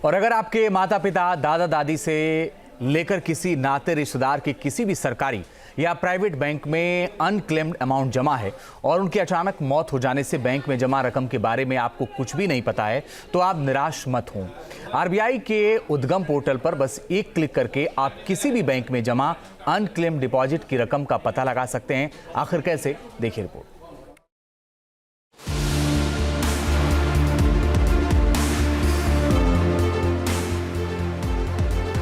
और अगर आपके माता पिता, दादा दादी से लेकर किसी नाते रिश्तेदार के किसी भी सरकारी या प्राइवेट बैंक में अनक्लेम्ड अमाउंट जमा है और उनकी अचानक मौत हो जाने से बैंक में जमा रकम के बारे में आपको कुछ भी नहीं पता है, तो आप निराश मत हों। आरबीआई के उद्गम पोर्टल पर बस एक क्लिक करके आप किसी भी बैंक में जमा अनक्लेम्ड डिपॉजिट की रकम का पता लगा सकते हैं। आखिर कैसे, देखिए रिपोर्ट।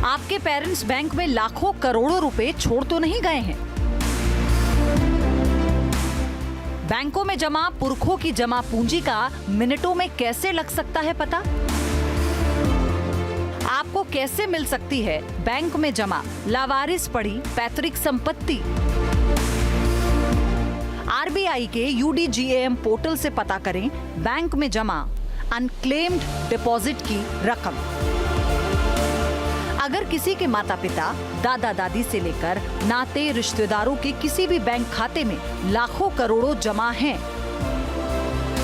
आपके पेरेंट्स बैंक में लाखों करोड़ों रुपए छोड़ तो नहीं गए हैं? बैंकों में जमा पुरखों की जमा पूंजी का मिनटों में कैसे लग सकता है पता? आपको कैसे मिल सकती है बैंक में जमा लावारिस पड़ी पैतृक संपत्ति? आरबीआई के यूडीजीएएम पोर्टल से पता करें बैंक में जमा अनक्लेम्ड डिपॉजिट की रकम। अगर किसी के माता पिता, दादा दादी से लेकर नाते रिश्तेदारों के किसी भी बैंक खाते में लाखों करोड़ों जमा हैं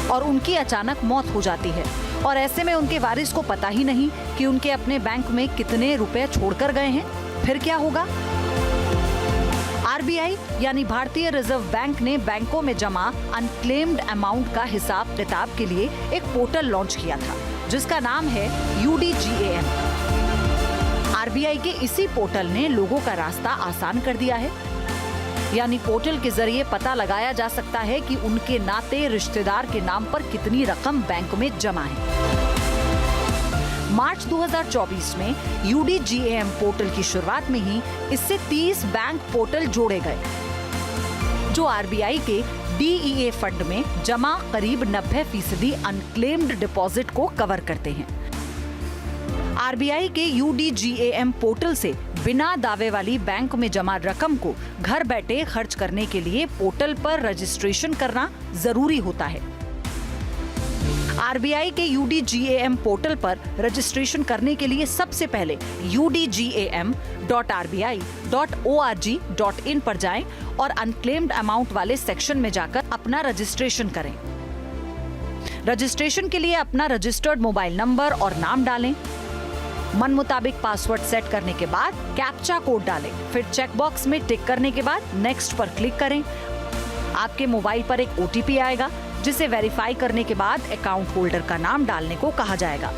और उनकी अचानक मौत हो जाती है और ऐसे में उनके वारिस को पता ही नहीं कि उनके अपने बैंक में कितने रुपए छोड़कर गए हैं, फिर क्या होगा? आरबीआई यानी भारतीय रिजर्व बैंक ने बैंकों में जमा अनक्लेम्ड अमाउंट का हिसाब किताब के लिए एक पोर्टल लॉन्च किया था जिसका नाम है यूडीजीएएम। आरबीआई के इसी पोर्टल ने लोगों का रास्ता आसान कर दिया है, यानी पोर्टल के जरिए पता लगाया जा सकता है कि उनके नाते रिश्तेदार के नाम पर कितनी रकम बैंक में जमा है। मार्च 2024 में यूडीजीएएम पोर्टल की शुरुआत में ही इससे 30 बैंक पोर्टल जोड़े गए जो आरबीआई के डीईए फंड में जमा करीब 90% अनक्लेम्ड डिपॉजिट को कवर करते हैं। आरबीआई के यूडीजीएएम पोर्टल से बिना दावे वाली बैंक में जमा रकम को घर बैठे खर्च करने के लिए पोर्टल पर रजिस्ट्रेशन करना जरूरी होता है। आरबीआई के यूडीजीएएम पोर्टल पर रजिस्ट्रेशन करने के लिए सबसे पहले udgam.rbi.org.in पर जाएं और अनक्लेम्ड अमाउंट वाले सेक्शन में जाकर अपना रजिस्ट्रेशन करें। रजिस्ट्रेशन के लिए अपना रजिस्टर्ड मोबाइल नंबर और नाम डालें। मन मुताबिक पासवर्ड सेट करने के बाद कैप्चा कोड डालें, फिर चेक बॉक्स में टिक करने के बाद नेक्स्ट पर क्लिक करें। आपके मोबाइल पर एक ओटीपी आएगा जिसे वेरीफाई करने के बाद अकाउंट होल्डर का नाम डालने को कहा जाएगा।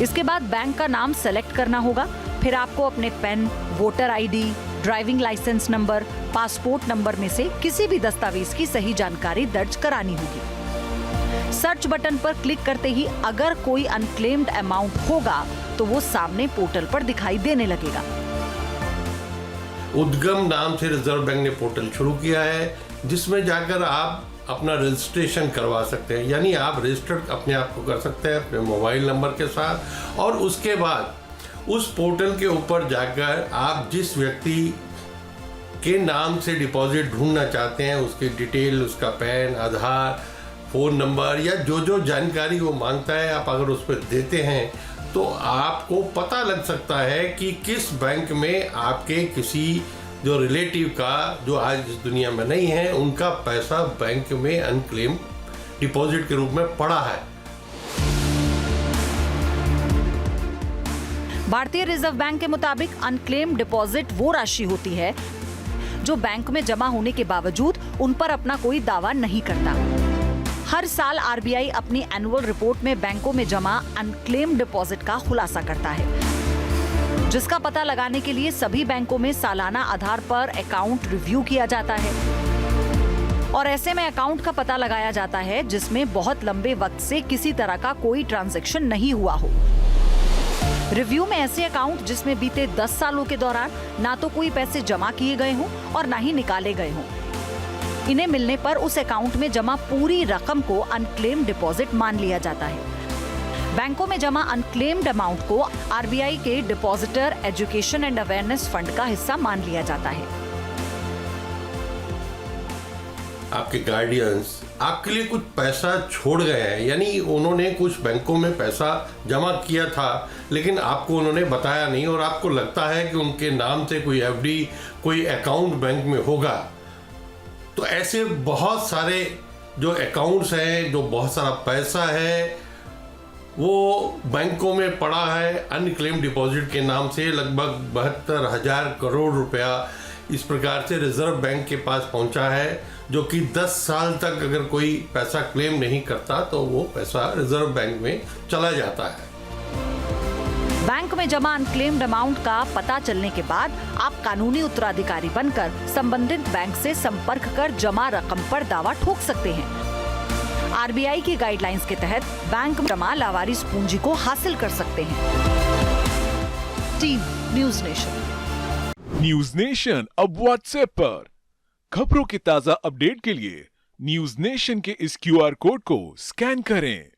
इसके बाद बैंक का नाम सेलेक्ट करना होगा। फिर आपको अपने PAN, voter ID, driving licence number, passport number में से किसी भी दस्तावेज की सही जानकारी दर्ज करानी होगी। सर्च बटन पर क्लिक करते ही अगर कोई अनक्लेम्ड अमाउंट होगा तो वो सामने पोर्टल पर दिखाई देने लगेगा। उद्गम नाम से रिजर्व बैंक ने पोर्टल शुरू किया है जिसमें जाकर आप अपना रजिस्ट्रेशन करवा सकते हैं, यानी आप रजिस्टर्ड अपने आप को कर सकते हैं अपने मोबाइल नंबर के साथ। और उसके बाद उस पोर्टल के ऊपर जाकर आप जिस व्यक्ति के नाम से डिपॉजिट ढूंढना चाहते हैं उसकी डिटेल, उसका पैन, आधार, फ़ोन नंबर या जो जानकारी वो मांगता है आप अगर उस पर देते हैं तो आपको पता लग सकता है कि किस बैंक में आपके किसी जो रिलेटिव का जो आज इस दुनिया में नहीं है उनका पैसा बैंक में अनक्लेम डिपॉजिट के रूप में पड़ा है। भारतीय रिजर्व बैंक के मुताबिक अनक्लेम डिपॉजिट वो राशि होती है जो बैंक में जमा होने के बावजूद उन पर अपना कोई दावा नहीं करता। हर साल आरबीआई अपनी एनुअल रिपोर्ट में बैंकों में जमा अनक्लेम डिपॉजिट का खुलासा करता है जिसका पता लगाने के लिए सभी बैंकों में सालाना आधार पर अकाउंट रिव्यू किया जाता है और ऐसे में अकाउंट का पता लगाया जाता है जिसमें बहुत लंबे वक्त से किसी तरह का कोई ट्रांजैक्शन नहीं हुआ हो। रिव्यू में ऐसे अकाउंट जिसमें बीते 10 सालों के दौरान ना तो कोई पैसे जमा किए गए हों और ना ही निकाले गए हों, इन्हें मिलने पर उस अकाउंट में जमा पूरी रकम को अनक्लेम्ड डिपॉजिट मान लिया जाता है। बैंकों में जमा अनक्लेम्ड अमाउंट को आरबीआई के depositor education and awareness fund का हिस्सा मान लिया जाता है। आपके गार्डियंस आपके लिए कुछ पैसा छोड़ गए हैं, यानी उन्होंने कुछ बैंकों में पैसा जमा किया था लेकिन आपको उन्होंने बताया नहीं और आपको लगता है कि उनके नाम से कोई एफडी, कोई अकाउंट बैंक में होगा। तो ऐसे बहुत सारे जो अकाउंट्स हैं, जो बहुत सारा पैसा है वो बैंकों में पड़ा है अनक्लेम डिपॉजिट के नाम से लगभग 72,000 करोड़ रुपया इस प्रकार से रिजर्व बैंक के पास पहुंचा है, जो कि 10 साल तक अगर कोई पैसा क्लेम नहीं करता तो वो पैसा रिजर्व बैंक में चला जाता है। बैंक में जमा अनक्लेम्ड अमाउंट का पता चलने के बाद आप कानूनी उत्तराधिकारी बनकर संबंधित बैंक से संपर्क कर जमा रकम पर दावा ठोक सकते हैं। आरबीआई की गाइडलाइंस के तहत बैंक में जमा लावारिस पूंजी को हासिल कर सकते हैं। Team news nation. News nation अब व्हाट्सएप पर खबरों के ताजा अपडेट के लिए न्यूज़ नेशन के इस क्यूआर कोड को स्कैन करें।